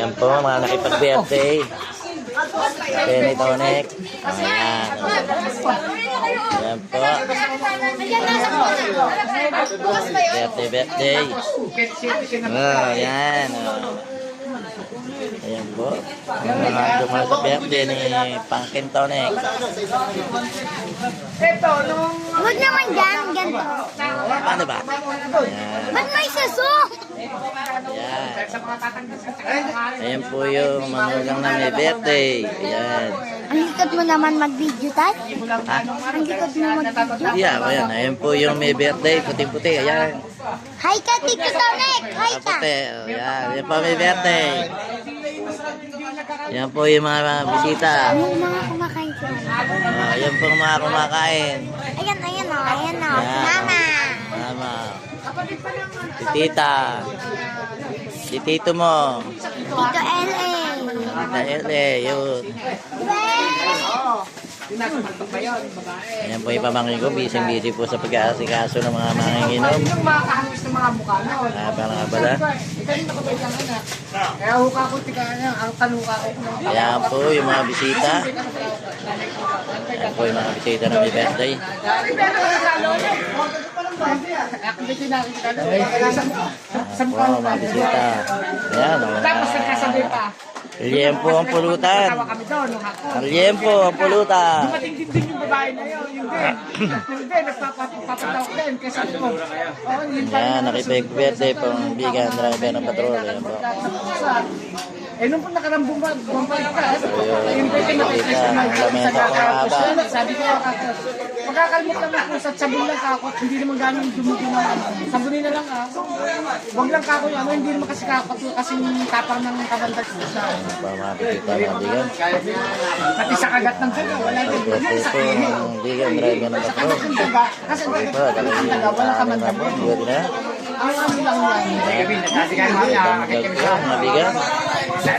Ayan po, mga nakipag-birthday. Penny Tonek. Ayan. Ayan po. Birthday. Oh, ayan. Ayan po. Mga dumal sa birthday ni Pangkin Tonek. Huwag naman dyan, ganito. Paano ba? Ayan. Ba't may saso? Ayan. Ayan po yung manugang na may birthday. Ayan. Ang likod mo naman mag-video, Tay? Ha? Ang likod mo mag-video? Yeah, ayan. Ayan po yung may birthday. Puti-puti. Ayan. Hi ka, Tito Tonek! Hi ka! Puti. Ayan. Ayan po may birthday. Ayan po yung mga bisita. Yung mga kumakain sila. Ayan po yung mga kumakain. Ayan, ayan o, ayan o. Ayan. Mama! Mama. Si tita. Si tito mo. Tito L.A. Tita Ele. Yun. Ayan po yung pamangkin ko. Busy po sa pag-aasikaso ng mga manginginom. Yung mga kahangis ng mga mukha na. Parang abala. Kaya huka ko, tika niya, ang taluka ko. Ayan po yung mga bisita. Ayan po yung mga bisita ng may birthday. Ayan po mga bisita. Ayan. Tapos nagkasabi pa. Liempo ang pulutan. Tawa kami doon, nung ako. Liempo ang pulutan. Dumating din yung babae na yun. Yung din. Yung din, nagpapataw ko din. Kasi ito. Oo, yun pa. Ayan, nakipag-birthday pong bigan driver ng patrol. Ayan po. Eh, nung po nakarambong ba, bumalik ka. Ayun, Yung pwede nakikita ang lamesa ko ang haba. sabi ko, magkakalmot lang ako sa sabon lang kako, hindi naman gano'ng dumugo ng ano. Sabunin na lang Huwag lang kako yung ano, hindi naman kasi kako kasi tapang ng kabandag. Mga bisita ng bigan. Pati sa kagat ng saga, wala din. Birthday po ng bigan driver ng patrol. Kasi Okay po, wala ka man na po. Good na. ang ano lang yan. Mga bigan. Sa